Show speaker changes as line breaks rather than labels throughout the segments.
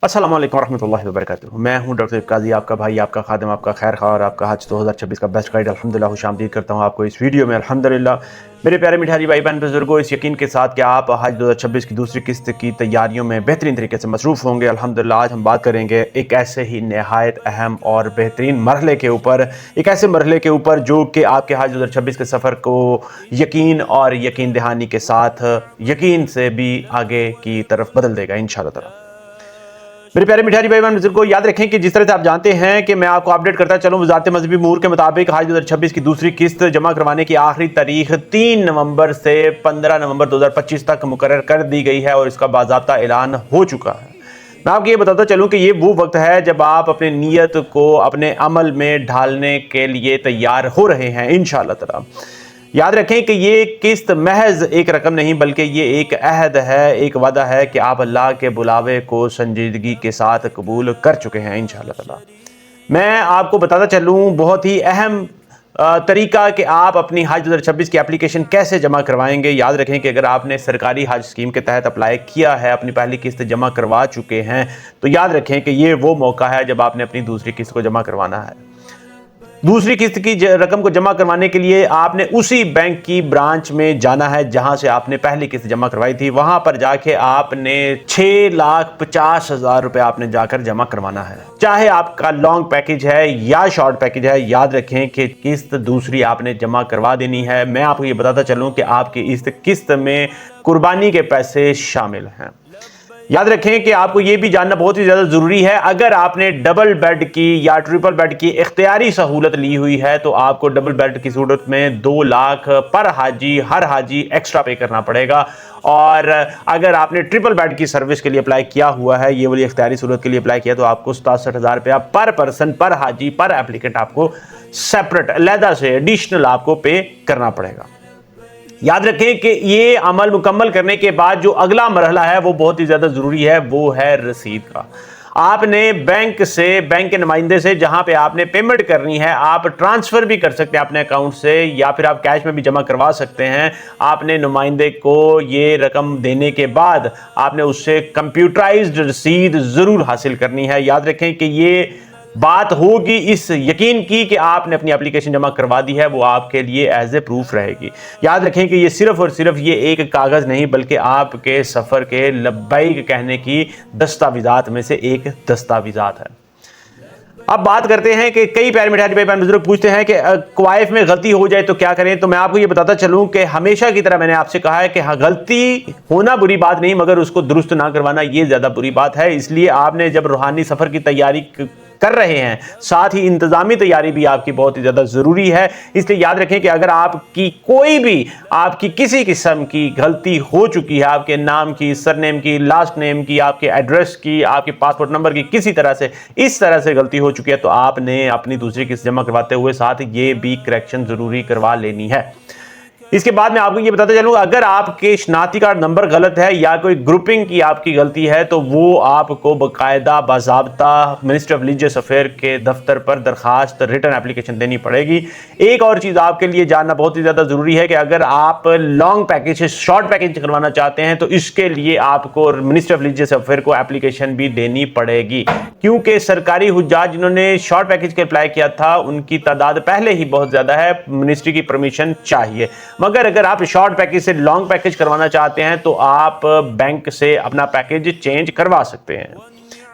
अस्सलाम वालेकुम रहमतुल्लाहि व बरकातुहू। मैं हूं डॉक्टर काजी, आपका भाई, आपका खादिम, आपका खैर खा और आपका हज 2026 का बेस्ट गाइड अल्हम्दुलिल्लाह खुशामदीद करता हूं आपको इस वीडियो में। अल्हम्दुलिल्लाह मेरे प्यारे मिठारी भाई बहन बुजुर्गों, इस यकीन के साथ कि आप हज 2026 की दूसरी किस्त की तैयारियों में बेहतरीन तरीके से मसरूफ़ होंगे। अल्हम्दुलिल्लाह आज हम बात करेंगे एक ऐसे ही नहायत अहम और बेहतरीन मरहले के ऊपर, एक ऐसे मरहले के ऊपर जो कि आपके हज 2026 के सफ़र को यकीन और यकीन दहानी के साथ यकीन से भी आगे की तरफ बदल देगा इंशाअल्लाह ताला। मेरे प्यारे मिठारी भाई बहन बुजुर्गों, याद रखें कि जिस तरह से आप जानते हैं कि मैं आपको अपडेट करता चलूं, वज़ारत मज़हबी उमूर के मुताबिक हज 2026 की दूसरी किस्त जमा करवाने की आखिरी तारीख 3 नवंबर से 15 नवंबर 2025 तक मुकर्रर कर दी गई है और इसका बाज़ाब्ता ऐलान हो चुका है। मैं आपको ये बताता चलूं कि ये वो वक्त है जब आप अपनी नीयत को अपने अमल में ढालने के लिए तैयार हो रहे हैं इंशाअल्लाह ताला। याद रखें कि ये किस्त महज एक रकम नहीं बल्कि ये एक अहद है, एक वादा है कि आप अल्लाह के बुलावे को संजीदगी के साथ कबूल कर चुके हैं इंशाअल्लाह ताला। मैं आपको बताता चलूँ बहुत ही अहम तरीका कि आप अपनी हज 2026 की एप्लीकेशन कैसे जमा करवाएंगे। याद रखें कि अगर आपने सरकारी हज स्कीम के तहत अप्लाई किया है, अपनी पहली किस्त जमा करवा चुके हैं, तो याद रखें कि ये वो मौका है जब आपने अपनी दूसरी किस्त को जमा करवाना है। दूसरी किस्त की रकम को जमा करवाने के लिए आपने उसी बैंक की ब्रांच में जाना है जहां से आपने पहली किस्त जमा करवाई थी। वहां पर जाके आपने 6,50,000 रुपए आपने जाकर जमा करवाना है। चाहे आपका लॉन्ग पैकेज है या शॉर्ट पैकेज है, याद रखें कि किस्त दूसरी आपने जमा करवा देनी है। मैं आपको ये बताता चलूं कि आपकी इस किस्त में कुर्बानी के पैसे शामिल हैं। याद रखें कि आपको यह भी जानना बहुत ही ज़्यादा ज़रूरी है, अगर आपने डबल बेड की या ट्रिपल बेड की इख्तियारी सहूलत ली हुई है तो आपको डबल बेड की सूरत में 2 लाख पर हाजी, हर हाजी एक्स्ट्रा पे करना पड़ेगा। और अगर आपने ट्रिपल बेड की सर्विस के लिए अप्लाई किया हुआ है, ये वाली इख्तियारी सूरत के लिए अप्लाई किया, तो आपको 67,000 रुपया पर पर्सन, पर हाजी, पर एप्लीकेंट आपको सेपरेट अलहदा से एडिशनल आपको पे करना पड़ेगा। याद रखें कि ये अमल मुकम्मल करने के बाद जो अगला मरहला है वो बहुत ही ज़्यादा ज़रूरी है, वो है रसीद का। आपने बैंक से, बैंक के नुमाइंदे से जहां पे आपने पेमेंट करनी है, आप ट्रांसफ़र भी कर सकते हैं अपने अकाउंट से या फिर आप कैश में भी जमा करवा सकते हैं। आपने नुमाइंदे को ये रकम देने के बाद आपने उससे कंप्यूटराइज्ड रसीद ज़रूर हासिल करनी है। याद रखें कि ये बात होगी इस यकीन की कि आपने अपनी एप्लीकेशन जमा करवा दी है, वो आपके लिए एज ए प्रूफ रहेगी। याद रखें कि ये सिर्फ और सिर्फ ये एक कागज़ नहीं बल्कि आपके सफ़र के लब्बैक कहने की दस्तावेज़ात में से एक दस्तावेज़ात है। अब बात करते हैं कि कई प्यारे मिठाई भाई बहन बुजुर्ग पूछते हैं कि क्वाइफ में गलती हो जाए तो क्या करें। तो मैं आपको ये बताता चलूं कि हमेशा की तरह मैंने आपसे कहा है कि हाँ, गलती होना बुरी बात नहीं, मगर उसको दुरुस्त ना करवाना ये ज़्यादा बुरी बात है। इसलिए आपने जब रूहानी सफ़र की तैयारी कर रहे हैं, साथ ही इंतजामी तैयारी भी आपकी बहुत ही ज़्यादा ज़रूरी है। इसलिए याद रखें कि अगर आपकी कोई भी, आपकी किसी किस्म की गलती हो चुकी है, आपके नाम की, सरनेम की, लास्ट नेम की, आपके एड्रेस की, आपके पासपोर्ट नंबर की, किसी तरह से इस तरह से गलती हो चुकी है, तो आपने अपनी दूसरी किस्त जमा करवाते हुए साथ ये भी करेक्शन ज़रूरी करवा लेनी है। इसके बाद मैं आपको ये बताता चलूँ, अगर आपके शनाख्ती कार्ड नंबर गलत है या कोई ग्रुपिंग की आपकी गलती है तो वो आपको बाकायदा बाज़ाब्ता मिनिस्ट्री ऑफ रिलीजियस अफेयर के दफ्तर पर दरखास्त, रिटर्न एप्लीकेशन देनी पड़ेगी। एक और चीज़ आपके लिए जानना बहुत ही ज़्यादा ज़रूरी है कि अगर आप लॉन्ग पैकेज से शॉर्ट पैकेज करवाना चाहते हैं तो इसके लिए आपको मिनिस्ट्री ऑफ रिलीजियस अफेयर को एप्लीकेशन भी देनी पड़ेगी, क्योंकि सरकारी हुज्जाज जिन्होंने शॉर्ट पैकेज के अप्लाई किया था उनकी तादाद पहले ही बहुत ज़्यादा है, मिनिस्ट्री की परमिशन चाहिए। मगर अगर आप शॉर्ट पैकेज से लॉन्ग पैकेज करवाना चाहते हैं तो आप बैंक से अपना पैकेज चेंज करवा सकते हैं।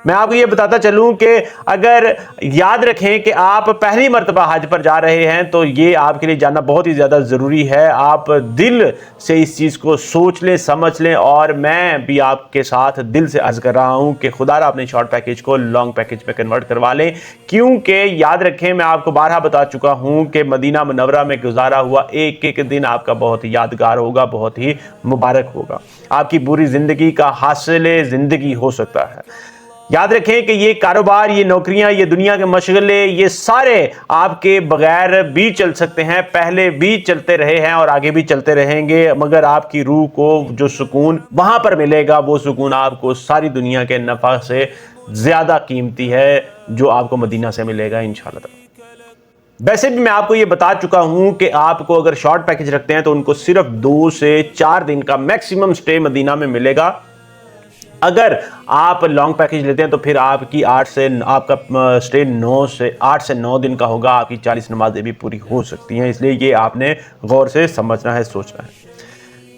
मैं आपको ये बताता चलूं कि अगर याद रखें कि आप पहली मर्तबा हज पर जा रहे हैं तो ये आपके लिए जानना बहुत ही ज़्यादा ज़रूरी है। आप दिल से इस चीज़ को सोच लें, समझ लें, और मैं भी आपके साथ दिल से अर्ज़ कर रहा हूं कि खुदारा अपने शॉर्ट पैकेज को लॉन्ग पैकेज में कन्वर्ट करवा लें, क्योंकि याद रखें मैं आपको बारहा बता चुका हूं कि मदीना मुनव्वरा में गुजारा हुआ एक एक दिन आपका बहुत ही यादगार होगा, बहुत ही मुबारक होगा, आपकी पूरी ज़िंदगी का हासिल ज़िंदगी हो सकता है। याद रखें कि ये कारोबार, ये नौकरियां, ये दुनिया के मशगले, ये सारे आपके बगैर भी चल सकते हैं, पहले भी चलते रहे हैं और आगे भी चलते रहेंगे, मगर आपकी रूह को जो सुकून वहां पर मिलेगा वो सुकून आपको सारी दुनिया के नफा से ज्यादा कीमती है जो आपको मदीना से मिलेगा इंशाअल्लाह। वैसे भी मैं आपको ये बता चुका हूं कि आपको अगर शॉर्ट पैकेज रखते हैं तो उनको सिर्फ 2 से 4 दिन का मैक्सिमम स्टे मदीना में मिलेगा। अगर आप लॉन्ग पैकेज लेते हैं तो फिर आपकी 8 से आपका स्टे 8 से 9 दिन का होगा, आपकी 40 नमाजें भी पूरी हो सकती हैं। इसलिए ये आपने गौर से समझना है, सोचना है।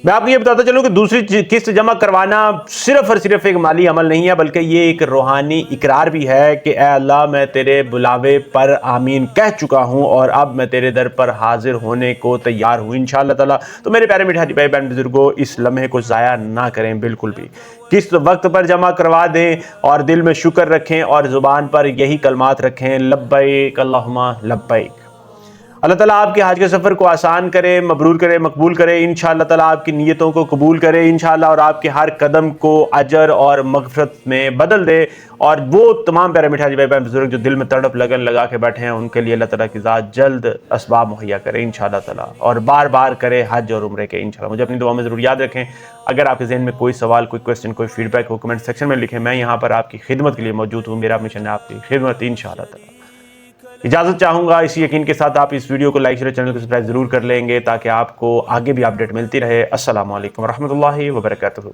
मैं आपको ये बताता चलूं कि दूसरी किस्त जमा करवाना सिर्फ और सिर्फ एक माली अमल नहीं है, बल्कि ये एक रूहानी इकरार भी है कि ए अल्लाह, मैं तेरे बुलावे पर आमीन कह चुका हूं और अब मैं तेरे दर पर हाजिर होने को तैयार हूं इंशाअल्लाह ताला। तो मेरे प्यारे मीठे भाई बहन बुजुर्गों, इस लम्हे को ज़ाया ना करें बिल्कुल भी। किस्त वक्त पर जमा करवा दें और दिल में शुक्र रखें और ज़ुबान पर यही कलमात रखें, लब्बैक अल्लाहुम्मा लब्बैक। अल्लाह ताला आपके हज के सफ़र को आसान करे, मबरूर करे, मकबूल करे इंशाअल्लाह ताला, आपकी नीयतों को कबूल करे इंशाअल्लाह, और आपके हर कदम को अजर और मग़फ़िरत में बदल दे। और वो तमाम प्यारे मिठाई भाई बहन बुजुर्ग जो दिल में तड़प लगन लगा के बैठे हैं, उनके लिए अल्लाह ताला की ज़ात जल्द असबाब मुहैया करे इंशाअल्लाह ताला, और बार बार करे हज और उम्रे के इंशाअल्लाह। मुझे अपनी दुआ में ज़रूर याद रखें। अगर आपके ज़हन में कोई सवाल, कोई क्वेश्चन, कोई फीडबैक हो, कमेंट सेक्शन में लिखें। मैं यहाँ पर आपकी खिदमत के लिए मौजूद हूँ। मेरा मिशन है आपकी खिदमत इंशाअल्लाह ताला। इजाज़त चाहूँगा इसी यकीन के साथ, आप इस वीडियो को लाइक शेयर, चैनल को सब्सक्राइब ज़रूर कर लेंगे ताकि आपको आगे भी अपडेट मिलती रहे। अस्सलामु अलैकुम रहमतुल्लाहि व बरकातुहू।